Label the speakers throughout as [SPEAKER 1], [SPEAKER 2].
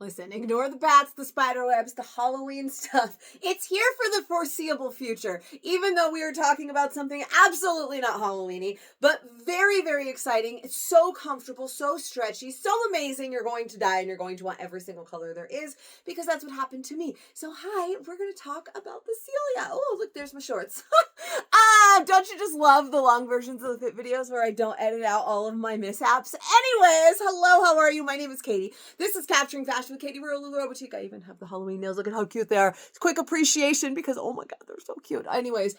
[SPEAKER 1] Listen, ignore the bats, the spider webs, the Halloween stuff. It's here for the foreseeable future, even though we are talking about something absolutely not Halloween-y, but very, very exciting. It's so comfortable, so stretchy, so amazing. You're going to die and you're going to want every single color there is, because that's what happened to me. So hi, we're going to talk about the Celia. Oh, look, there's my shorts. Don't you just love the long versions of the fit videos where I don't edit out all of my mishaps? Anyways, hello, how are you? My name is Katie. This is Capturing Fashion with Katie. We're a little boutique. I even have the Halloween nails. Look at how cute they are. It's quick appreciation because, oh my God, they're so cute. Anyways,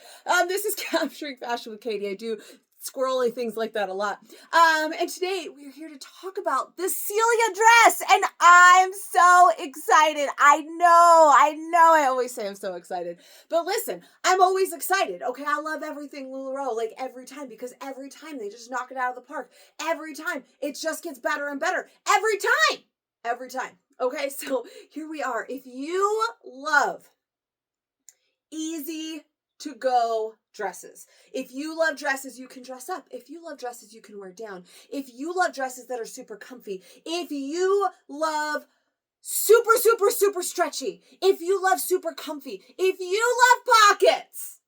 [SPEAKER 1] this is Capturing Fashion with Katie. I do squirrely things like that a lot. And today we're here to talk about the Celia dress, and I'm so excited. I know, I always say I'm so excited, but listen, I'm always excited, okay? I love everything LuLaRoe, like every time, because every time they just knock it out of the park. Every time, it just gets better and better. Every time. Okay, so here we are. If you love easy to go dresses. If you love dresses, you can dress up. If you love dresses, you can wear down. If you love dresses that are super comfy. If you love super, super, super stretchy. If you love super comfy. If you love pockets.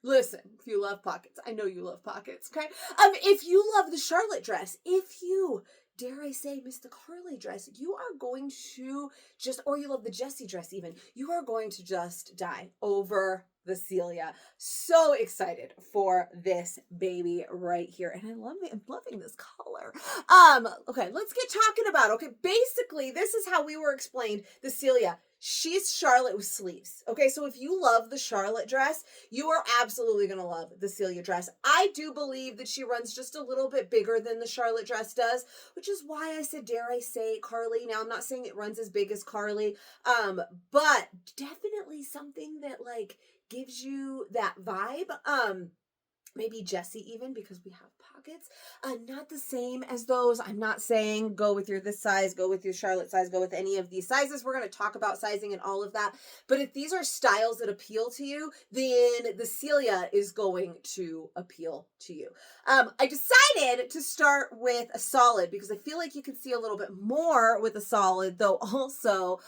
[SPEAKER 1] Listen, if you love pockets, I know you love pockets, okay? If you love the Charlotte dress, if you, dare I say, miss the Carly dress, you are going to just, or you love the Jessie dress even, you are going to just die over the Celia. So excited for this baby right here. And I'm loving this color. Okay, let's get talking about, okay, basically, this is how we were explained the Celia. She's Charlotte with sleeves. Okay, so if you love the Charlotte dress, you are absolutely going to love the Celia dress. I do believe that she runs just a little bit bigger than the Charlotte dress does, which is why I said, dare I say, Carly. Now, I'm not saying it runs as big as Carly, but definitely something that, like, gives you that vibe. Maybe Jessie even, because we have pockets. Not the same as those. I'm not saying go with your this size, go with your Charlotte size, go with any of these sizes. We're going to talk about sizing and all of that. But if these are styles that appeal to you, then the Celia is going to appeal to you. I decided to start with a solid because I feel like you can see a little bit more with a solid, though also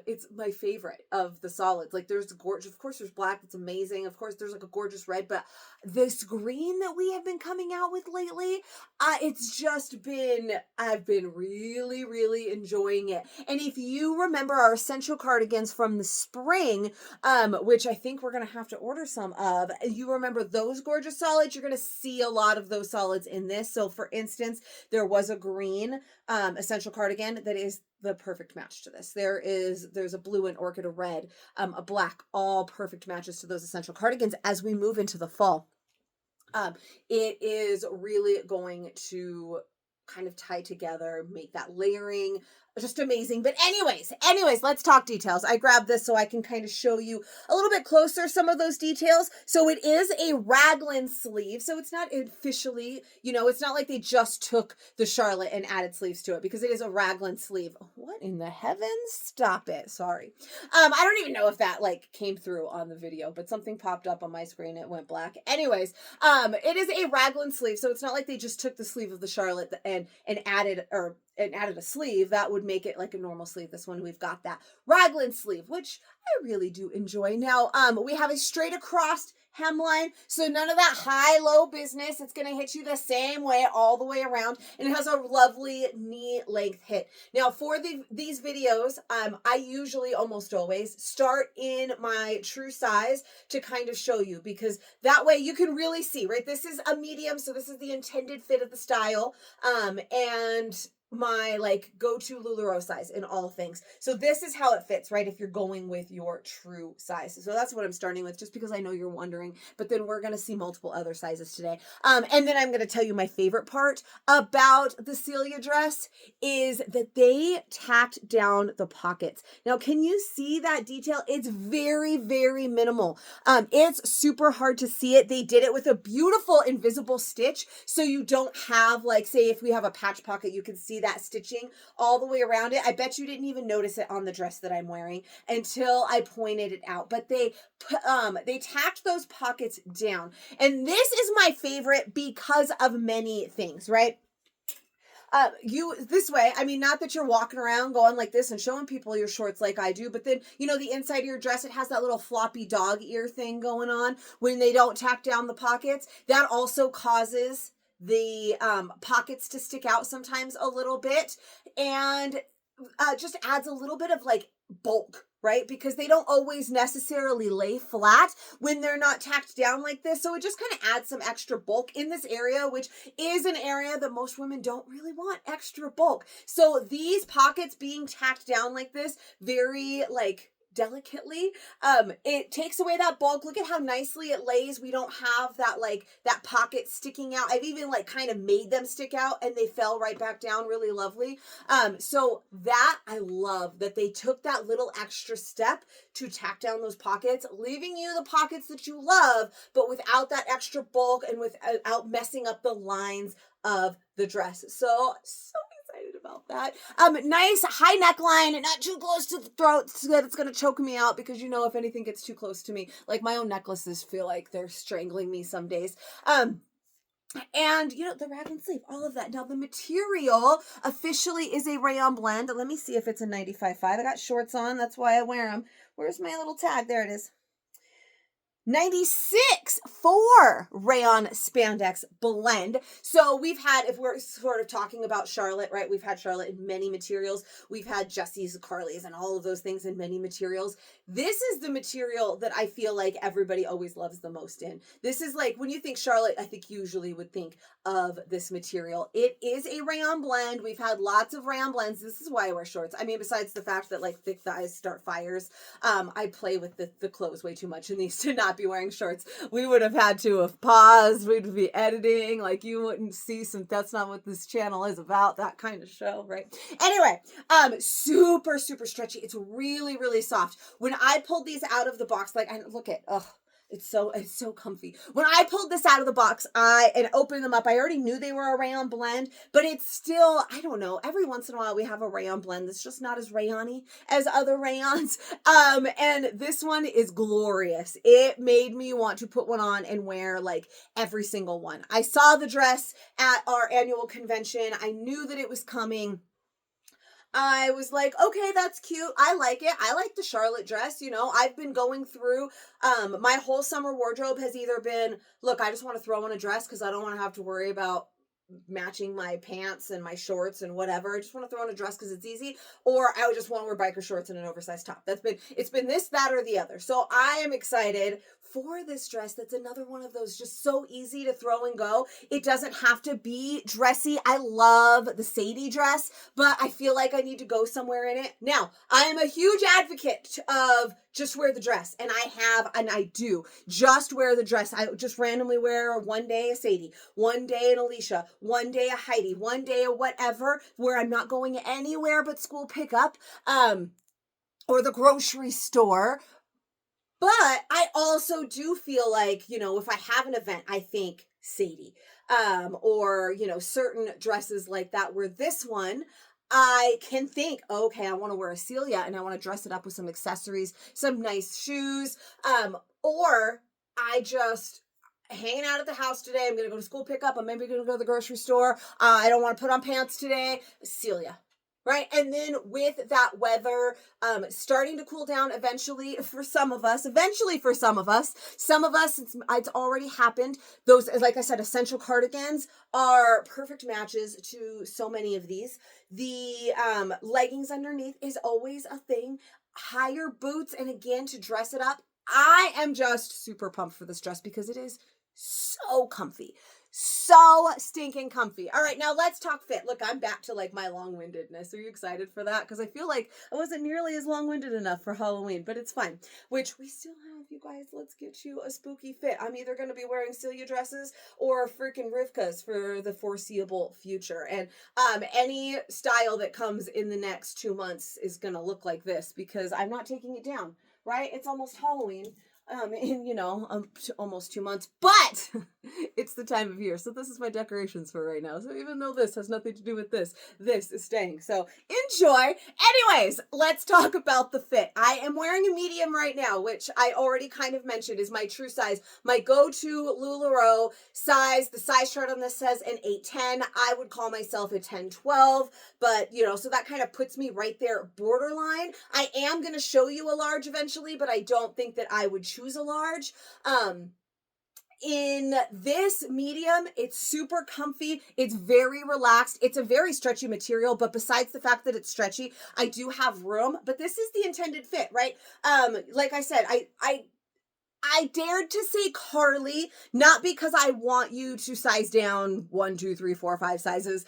[SPEAKER 1] it's my favorite of the solids. Like there's gorgeous, of course there's black, that's amazing. Of course there's like a gorgeous red, but this green that we have been coming out with lately, it's just been, I've been really, really enjoying it. And if you remember our essential cardigans from the spring, which I think we're going to have to order some of, you remember those gorgeous solids, you're going to see a lot of those solids in this. So for instance, there was a green essential cardigan that is the perfect match to this. There's a blue, an orchid, a red, a black, all perfect matches to those essential cardigans as we move into the fall. It is really going to kind of tie together, make that layering just amazing. But anyways, let's talk details. I grabbed this so I can kind of show you a little bit closer some of those details. So it is a raglan sleeve. So it's not officially, it's not like they just took the Charlotte and added sleeves to it, because it is a raglan sleeve. What in the heavens? Stop it. Sorry. I don't even know if that like came through on the video, but something popped up on my screen. It went black. Anyways, it is a raglan sleeve. So it's not like they just took the sleeve of the Charlotte and added a sleeve. That would make it like a normal sleeve. This one, we've got that raglan sleeve, which I really do enjoy. Now, we have a straight across hemline, so none of that high-low business. It's going to hit you the same way all the way around, and it has a lovely knee length hit. Now, for these videos, I usually almost always start in my true size to kind of show you, because that way you can really see, right? This is a medium, so this is the intended fit of the style, and my like go-to LuLaRoe size in all things. So this is how it fits, right? If you're going with your true size. So that's what I'm starting with, just because I know you're wondering, but then we're going to see multiple other sizes today. And then I'm going to tell you my favorite part about the Celia dress is that they tacked down the pockets. Now, can you see that detail? It's very, very minimal. It's super hard to see it. They did it with a beautiful invisible stitch. So you don't have, like, say if we have a patch pocket, you can see that stitching all the way around it. I bet you didn't even notice it on the dress that I'm wearing until I pointed it out. But they tacked those pockets down. And this is my favorite because of many things, right? This way, I mean, not that you're walking around going like this and showing people your shorts like I do, but then, you know, the inside of your dress, it has that little floppy dog ear thing going on when they don't tack down the pockets. That also causes the pockets to stick out sometimes a little bit, and just adds a little bit of like bulk, right? Because they don't always necessarily lay flat when they're not tacked down like this. So it just kind of adds some extra bulk in this area, which is an area that most women don't really want extra bulk. So these pockets being tacked down like this, very like delicately, it takes away that bulk. Look at how nicely it lays. We don't have that like that pocket sticking out. I've even like kind of made them stick out and they fell right back down really lovely. So that I love that they took that little extra step to tack down those pockets, leaving you the pockets that you love, but without that extra bulk and without messing up the lines of the dress. So excited about that. Nice high neckline and not too close to the throat so that it's gonna choke me out, because you know, if anything gets too close to me, like my own necklaces feel like they're strangling me some days. And you know, the raglan sleeve, all of that. Now the material officially is a rayon blend. Let me see if it's a 95.5. I got shorts on, that's why I wear them. Where's my little tag? There it is. 96 for rayon spandex blend. So we've had, if we're sort of talking about Charlotte, right? We've had Charlotte in many materials. We've had Jessie's, Carly's, and all of those things in many materials. This is the material that I feel like everybody always loves the most in. This is like, when you think Charlotte, I think you usually would think of this material. It is a rayon blend. We've had lots of rayon blends. This is why I wear shorts. I mean, besides the fact that like thick thighs start fires, I play with the clothes way too much in these to not be wearing shorts. We would have had to have paused. We'd be editing. Like you wouldn't see that's not what this channel is about, that kind of show, right? Anyway, super, super stretchy. It's really, really soft. When I pulled these out of the box, like, look at, it's so comfy. When I pulled this out of the box, and opened them up, I already knew they were a rayon blend, but it's still, I don't know, every once in a while we have a rayon blend that's just not as rayon-y as other rayons. And this one is glorious. It made me want to put one on and wear like every single one. I saw the dress at our annual convention. I knew that it was coming. I was like, okay, that's cute. I like it. I like the Charlotte dress. You know, I've been going through, my whole summer wardrobe has either been, look, I just want to throw on a dress because I don't want to have to worry about matching my pants and my shorts and whatever. I just want to throw on a dress because it's easy. Or I would just want to wear biker shorts and an oversized top. It's been this, that, or the other. So I am excited for this dress. That's another one of those just so easy to throw and go. It doesn't have to be dressy. I love the Sadie dress, but I feel like I need to go somewhere in it. Now, I am a huge advocate of just wear the dress. And I do just wear the dress. I just randomly wear one day a Sadie, one day an Alicia, one day a Heidi, one day a whatever, where I'm not going anywhere but school pickup, or the grocery store. But I also do feel like, you know, if I have an event, I think Sadie, or, you know, certain dresses like that, where this one, I can think, okay, I want to wear a Celia and I want to dress it up with some accessories, some nice shoes, or I just hanging out at the house today. I'm going to go to school pickup. I'm maybe going to go to the grocery store. I don't want to put on pants today. Celia. Right. And then with that weather starting to cool down eventually for some of us, some of us, it's already happened. Those, like I said, essential cardigans are perfect matches to so many of these. The leggings underneath is always a thing. Higher boots. And again, to dress it up, I am just super pumped for this dress because it is so comfy. So stinking comfy. All right, now let's talk fit. Look, I'm back to like my long-windedness. Are you excited for that? Because I feel like I wasn't nearly as long-winded enough for Halloween, but it's fine. Which we still have, you guys. Let's get you a spooky fit. I'm either going to be wearing Celia dresses or freaking Rivkas for the foreseeable future. And any style that comes in the next 2 months is going to look like this because I'm not taking it down, right? It's almost Halloween. in, almost 2 months, but it's the time of year. So this is my decorations for right now. So even though this has nothing to do with this is staying. So enjoy. Anyways, let's talk about the fit. I am wearing a medium right now, which I already kind of mentioned is my true size. My go-to LuLaRoe size. The size chart on this says an 8'10". I would call myself a 10'12", but so that kind of puts me right there borderline. I am going to show you a large eventually, but I don't think that I would choose a large. In this medium, it's super comfy. It's very relaxed. It's a very stretchy material, but besides the fact that it's stretchy, I do have room, but this is the intended fit, right? Like I said, I dared to say Carly, not because I want you to size down 1, 2, 3, 4, 5 sizes.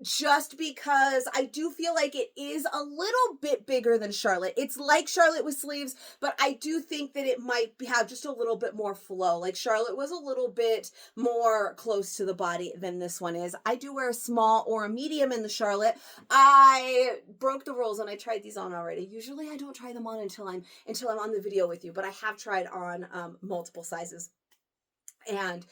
[SPEAKER 1] Just because I do feel like it is a little bit bigger than Charlotte. It's like Charlotte with sleeves, but I do think that it might have just a little bit more flow. Like Charlotte was a little bit more close to the body than this one is. I do wear a small or a medium in the Charlotte. I broke the rules and I tried these on already. Usually I don't try them on until I'm on the video with you, but I have tried on multiple sizes. And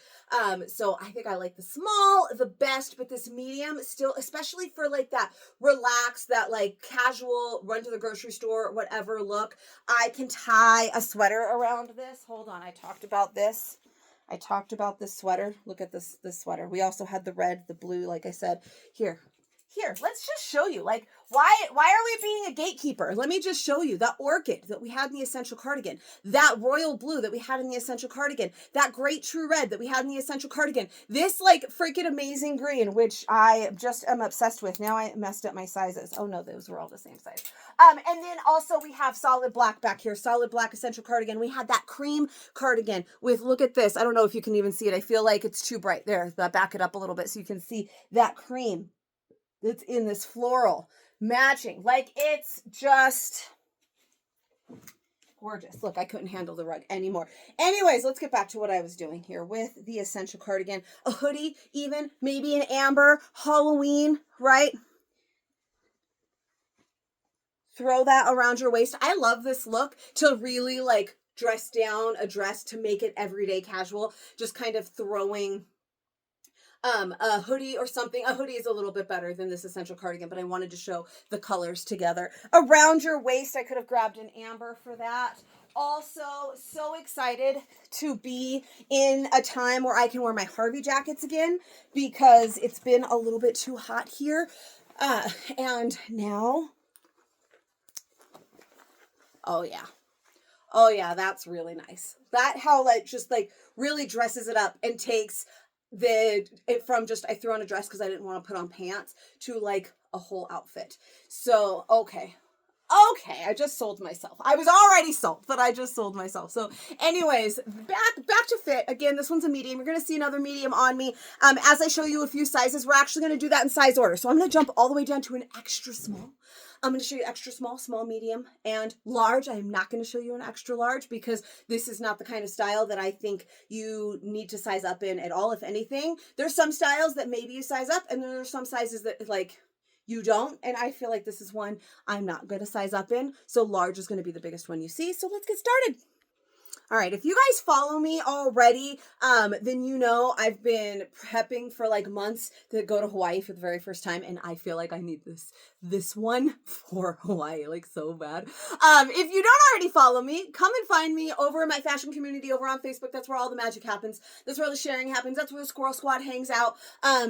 [SPEAKER 1] so I think I like the small the best, but this medium still, especially for like that relaxed, that like casual run to the grocery store, whatever look, I can tie a sweater around this. Hold on. I talked about this sweater. Look at this sweater. We also had the red, the blue, like I said. Here, let's just show you, like, why are we being a gatekeeper? Let me just show you that orchid that we had in the essential cardigan, that royal blue that we had in the essential cardigan, that great true red that we had in the essential cardigan, this like freaking amazing green, which I just am obsessed with. Now I messed up my sizes. Oh no, those were all the same size. And then also we have solid black back here, solid black essential cardigan. We had that cream cardigan with, look at this. I don't know if you can even see it. I feel like it's too bright there. Back it up a little bit so you can see that cream. It's in this floral matching. Like, it's just gorgeous. Look, I couldn't handle the rug anymore. Anyways, let's get back to what I was doing here with the essential cardigan. A hoodie, even, maybe an amber, Halloween, right? Throw that around your waist. I love this look to really like dress down a dress to make it everyday casual. Just kind of throwing a hoodie or something. A hoodie is a little bit better than this essential cardigan, but I wanted to show the colors together. Around your waist, I could have grabbed an amber for that. Also, so excited to be in a time where I can wear my Harvey jackets again because it's been a little bit too hot here. And now, oh yeah, that's really nice. That how like just like really dresses it up and takes from just I threw on a dress because I didn't want to put on pants to like a whole outfit. So okay, I just sold myself. I was already sold, but I just sold myself. So anyways, back to fit. Again, this one's a medium. You're going to see another medium on me. As I show you a few sizes, we're actually going to do that in size order. So I'm going to jump all the way down to an extra small. I'm going to show you extra small, small, medium, and large. I'm not going to show you an extra large because this is not the kind of style that I think you need to size up in at all. If anything, there's some styles that maybe you size up, and then there's some sizes that like you don't. And I feel like this is one I'm not going to size up in. So large is going to be the biggest one you see. So let's get started. All right, if you guys follow me already, then you know I've been prepping for like months to go to Hawaii for the very first time, and I feel like I need this one for Hawaii, like so bad. If you don't already follow me, come and find me over in my fashion community over on Facebook. That's where all the magic happens. That's where all the sharing happens. That's where the Squirrel Squad hangs out.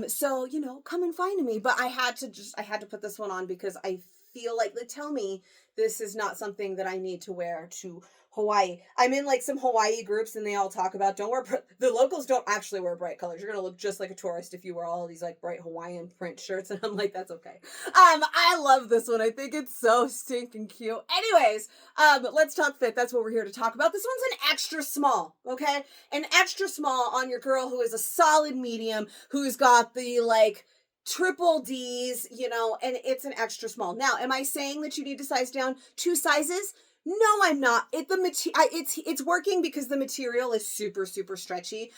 [SPEAKER 1] So come and find me. But I had to put this one on because I feel like they tell me this is not something that I need to wear to Hawaii. I'm in like some Hawaii groups and they all talk about the locals don't actually wear bright colors. You're gonna look just like a tourist if you wear all of these like bright Hawaiian print shirts, and I'm like, that's okay. I love this one. I think it's so stinking cute. Anyways, let's talk fit. That's what we're here to talk about. This one's an extra small, okay? An extra small on your girl who is a solid medium, who's got the like triple D's, and it's an extra small. Now, am I saying that you need to size down 2 sizes? No, I'm not. It's working because the material is super super stretchy.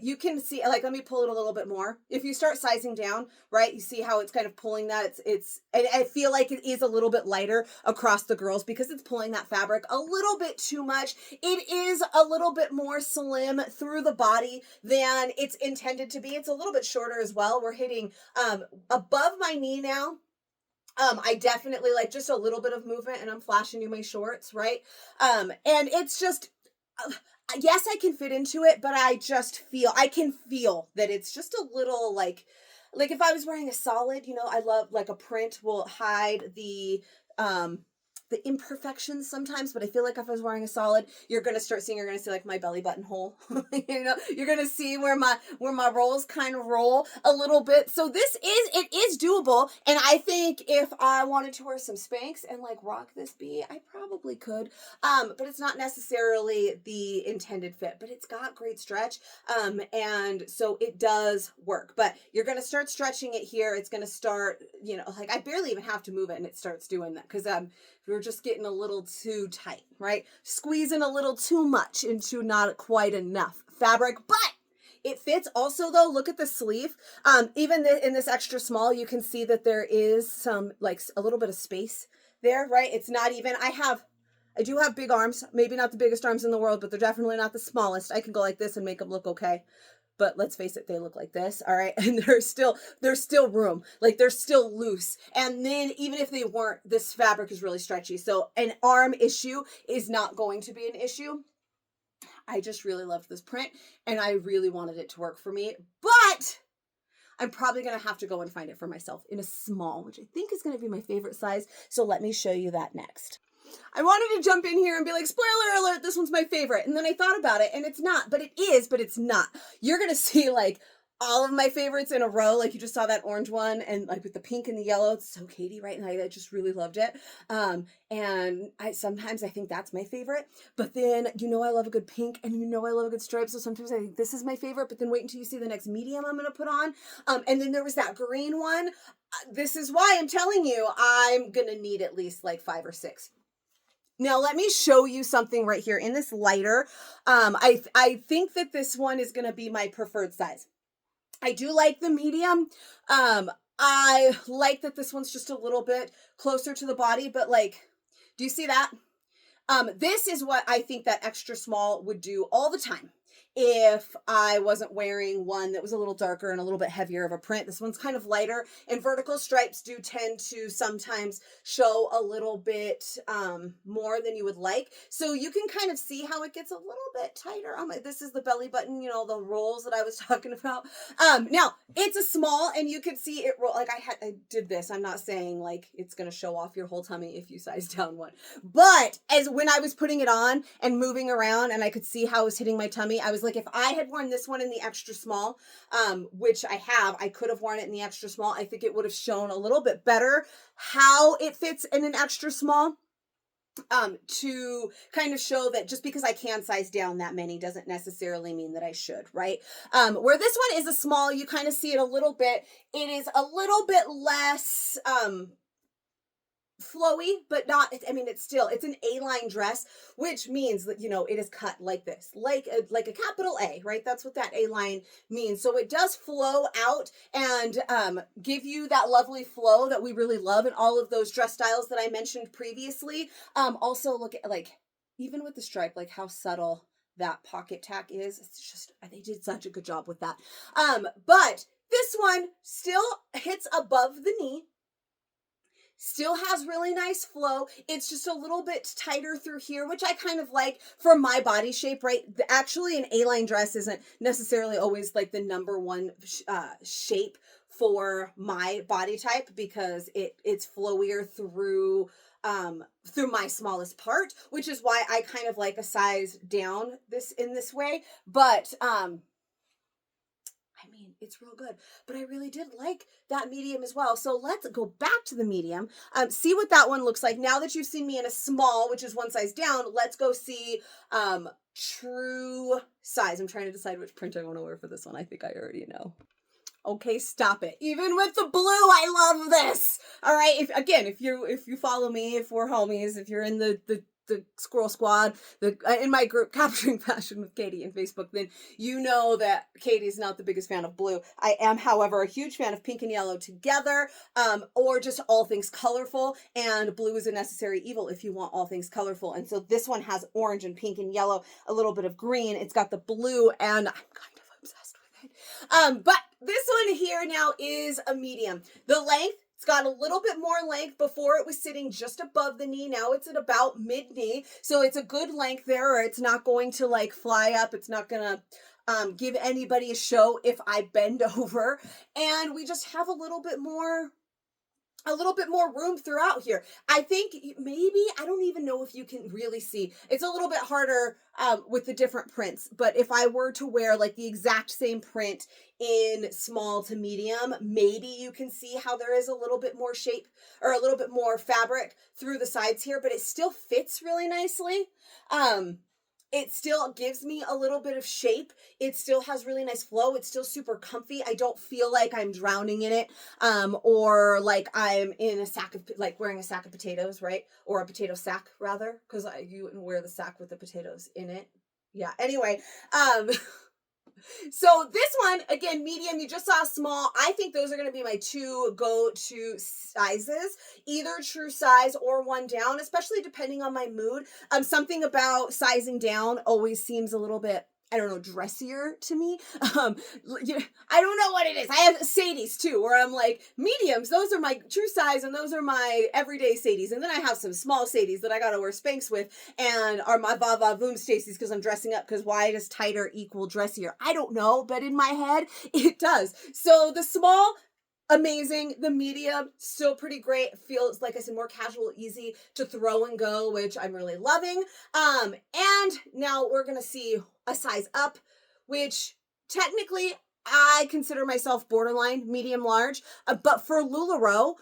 [SPEAKER 1] You can see, like, let me pull it a little bit more. If you start sizing down, right, you see how it's kind of pulling that. And I feel like it is a little bit lighter across the girls because it's pulling that fabric a little bit too much. It is a little bit more slim through the body than it's intended to be. It's a little bit shorter as well. We're hitting above my knee now. I definitely like just a little bit of movement, and I'm flashing you my shorts, right? And it's just, yes, I can fit into it, but I can feel that it's just a little like if I was wearing a solid, I love like a print will hide the imperfections sometimes, but I feel like if I was wearing a solid, you're gonna see like my belly button hole. You're gonna see where my rolls kind of roll a little bit. So it is doable, and I think if I wanted to wear some Spanx and like rock this B, I probably could. But it's not necessarily the intended fit, but it's got great stretch. And so it does work. But you're gonna start stretching it here. It's gonna start, like I barely even have to move it, and it starts doing that because we're just getting a little too tight, right? Squeezing a little too much into not quite enough fabric, but it fits. Also, though, look at the sleeve. Even in this extra small, you can see that there is some, like, a little bit of space there, right? It's not even, I do have big arms, maybe not the biggest arms in the world, but they're definitely not the smallest. I can go like this and make them look okay. But let's face it, they look like this, all right? And there's still room. Like, they're still loose. And then even if they weren't, this fabric is really stretchy. So an arm issue is not going to be an issue. I just really loved this print, and I really wanted it to work for me. But I'm probably going to have to go and find it for myself in a small, which I think is going to be my favorite size. So let me show you that next. I wanted to jump in here and be like, spoiler alert, this one's my favorite. And then I thought about it, and it's not, but it is, but it's not. You're going to see like all of my favorites in a row. Like you just saw that orange one, and like with the pink and the yellow, it's so Katie, right? And I just really loved it. And sometimes I think that's my favorite, but then, I love a good pink, and I love a good stripe. So sometimes I think this is my favorite, but then wait until you see the next medium I'm going to put on. And then there was that green one. This is why I'm telling you, I'm going to need at least like 5 or 6. Now, let me show you something right here in this lighter. I think that this one is going to be my preferred size. I do like the medium. I like that this one's just a little bit closer to the body, but like, do you see that? This is what I think that extra small would do all the time if I wasn't wearing one that was a little darker and a little bit heavier of a print. This one's kind of lighter, and vertical stripes do tend to sometimes show a little bit more than you would like. So you can kind of see how it gets a little bit tighter. This is the belly button, the rolls that I was talking about. Now, it's a small, and you could see it roll. Like I did this. I'm not saying like it's going to show off your whole tummy if you size down one. But as when I was putting it on and moving around and I could see how it was hitting my tummy, I was like, if I had worn this one in the extra small, which I could have worn it in the extra small. I think it would have shown a little bit better how it fits in an extra small. To kind of show that just because I can size down that many doesn't necessarily mean that I should, right? Where this one is a small, you kind of see it a little bit. It is a little bit less, flowy, but not, it's an A-line dress, which means that, it is cut like this, like a capital A, right? That's what that A-line means. So it does flow out and give you that lovely flow that we really love in all of those dress styles that I mentioned previously. Also look at, like, even with the stripe, like how subtle that pocket tack is. It's just, they did such a good job with that. But this one still hits above the knee. Still has really nice flow. It's just a little bit tighter through here, which I kind of like for my body shape, right? Actually, an A-line dress isn't necessarily always like the number one shape for my body type because it's flowier through my smallest part, which is why I kind of like a size down in this way. But it's real good, but I really did like that medium as well. So let's go back to the medium, see what that one looks like. Now that you've seen me in a small, which is one size down, let's go see true size. I'm trying to decide which print I want to wear for this one. I think I already know. Okay, stop it. Even with the blue, I love this. All right. If you follow me, if we're homies, if you're in the the Squirrel Squad, in my group Capturing Fashion with Katie in Facebook, then you know that Katie's not the biggest fan of blue. I am, however, a huge fan of pink and yellow together, or just all things colorful, and blue is a necessary evil if you want all things colorful. And so this one has orange and pink and yellow, a little bit of green. It's got the blue, and I'm kind of obsessed with it. But this one here now is a medium. The length, it's got a little bit more length. Before it was sitting just above the knee. Now it's at about mid-knee. So it's a good length there, or it's not going to like fly up. It's not going to give anybody a show if I bend over. And we just have a little bit more room throughout here. I think maybe, I don't even know if you can really see. It's a little bit harder with the different prints, but if I were to wear like the exact same print in small to medium, maybe you can see how there is a little bit more shape or a little bit more fabric through the sides here, but it still fits really nicely. It still gives me a little bit of shape. It still has really nice flow. It's still super comfy. I don't feel like I'm drowning in it, or like I'm in a sack of, like wearing a sack of potatoes, right? Or a potato sack rather, because you wouldn't wear the sack with the potatoes in it. Yeah, anyway, so this one, again, medium, you just saw small. I think those are going to be my two go-to sizes, either true size or one down, especially depending on my mood. Something about sizing down always seems a little bit, I don't know, dressier to me. I don't know what it is. I have Sadies too, where I'm like, mediums, those are my true size, and those are my everyday Sadies. And then I have some small Sadies that I gotta wear Spanx with, and are my va va voom Stacy's because I'm dressing up, because why does tighter equal dressier? I don't know, but in my head, it does. So the small, amazing. The medium, still pretty great. Feels, like I said, more casual, easy to throw and go, which I'm really loving. And now we're going to see a size up, which technically I consider myself borderline medium large. But for LuLaRoe,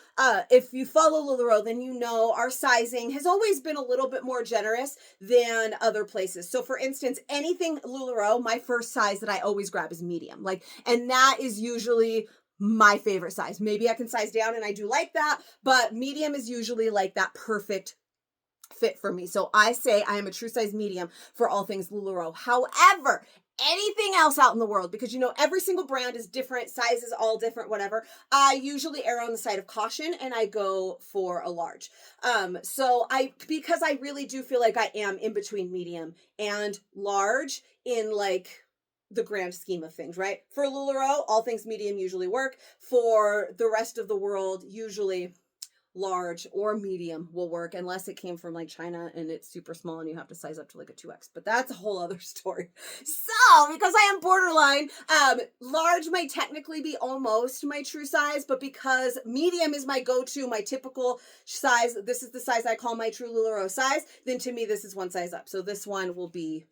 [SPEAKER 1] if you follow LuLaRoe, then you know our sizing has always been a little bit more generous than other places. So for instance, anything LuLaRoe, my first size that I always grab is medium. And that is usually my favorite size. Maybe I can size down, and I do like that, but medium is usually like that perfect fit for me. So I say I am a true size medium for all things LuLaRoe. However, anything else out in the world, because every single brand is different, sizes all different, whatever, I usually err on the side of caution and I go for a large. Because I really do feel like I am in between medium and large in the grand scheme of things, right? For LuLaRoe, all things medium usually work. For the rest of the world, usually large or medium will work, unless it came from China and it's super small and you have to size up to a 2X, but that's a whole other story. So because I am borderline, large might technically be almost my true size, but because medium is my go-to, my typical size, this is the size I call my true LuLaRoe size, then to me this is one size up. So this one will be,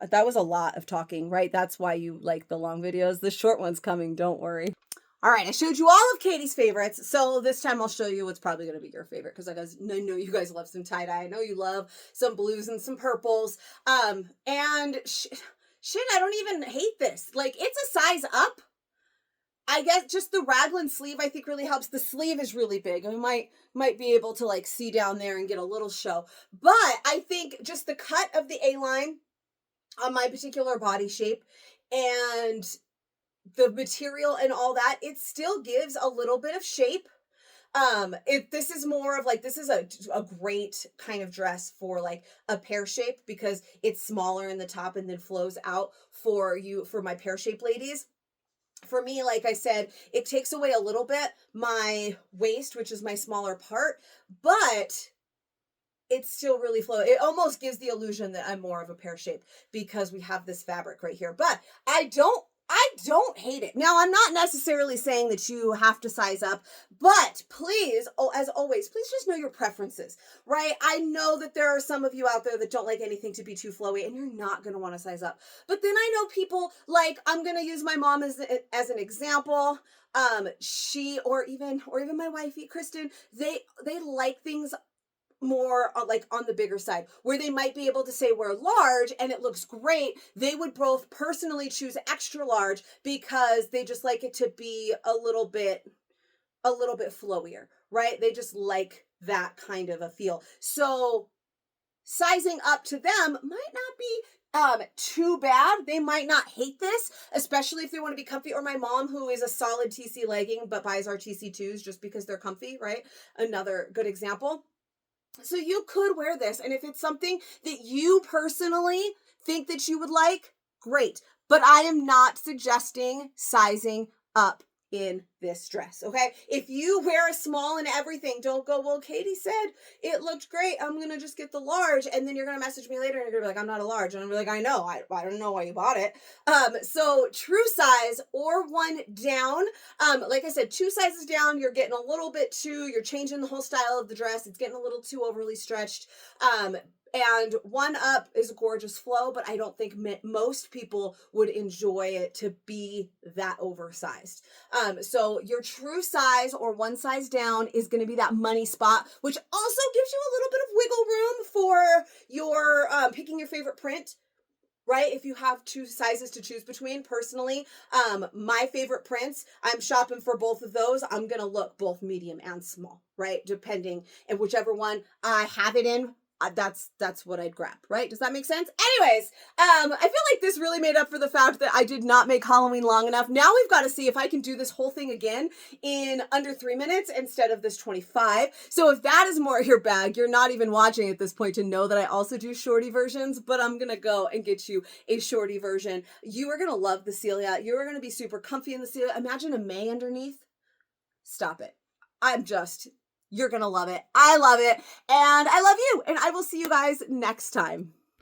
[SPEAKER 1] that was a lot of talking, right? That's why you like the long videos. The short one's coming, don't worry. All right, I showed you all of Katie's favorites, so this time I'll show you what's probably going to be your favorite, because I know you guys love some tie-dye. I know you love some blues and some purples, and shit, I don't even hate this. It's a size up. I guess just the raglan sleeve, I think, really helps. The sleeve is really big. I might be able to see down there and get a little show, but I think just the cut of the A-line on my particular body shape and the material and all that, it still gives a little bit of shape. This is more of this is a great kind of dress for a pear shape, because it's smaller in the top and then flows out for my pear shape ladies. For me, like I said, it takes away a little bit my waist, which is my smaller part, but it's still really flowy. It almost gives the illusion that I'm more of a pear shape because we have this fabric right here. But I don't hate it. Now, I'm not necessarily saying that you have to size up, but please, as always, please just know your preferences, right? I know that there are some of you out there that don't like anything to be too flowy, and you're not going to want to size up. But then I know people I'm going to use my mom as an example. She, or even my wifey, Kristen, they like things more on the bigger side, where they might be able to say we're large and it looks great. They would both personally choose extra large because they just like it to be a little bit flowier, right? They just like that kind of a feel. So sizing up to them might not be too bad. They might not hate this, especially if they want to be comfy. Or my mom, who is a solid TC legging but buys our TC2s just because they're comfy, right? Another good example. So you could wear this, and if it's something that you personally think that you would like, great. But I am not suggesting sizing up in this dress, okay? If you wear a small and everything, don't go, well, Katie said it looked great, I'm gonna just get the large, and then you're gonna message me later and you're gonna be like, I'm not a large, and I'm gonna be like, I know, I don't know why you bought it. So true size or one down. Like I said, 2 sizes down, you're getting a little bit you're changing the whole style of the dress. It's getting a little too overly stretched. And 1 up is a gorgeous flow, but I don't think most people would enjoy it to be that oversized. So your true size or 1 size down is going to be that money spot, which also gives you a little bit of wiggle room for your picking your favorite print. Right? If you have 2 sizes to choose between, personally, my favorite prints, I'm shopping for both of those. I'm going to look both medium and small, right? Depending, and whichever one I have it in, that's what I'd grab, right? Does that make sense? Anyways, I feel like this really made up for the fact that I did not make Halloween long enough. Now we've got to see if I can do this whole thing again in under 3 minutes instead of this 25. So if that is more your bag, you're not even watching at this point to know that I also do shorty versions, but I'm going to go and get you a shorty version. You are going to love the Celia. You are going to be super comfy in the Celia. Imagine a May underneath. Stop it. You're going to love it. I love it. And I love you. And I will see you guys next time.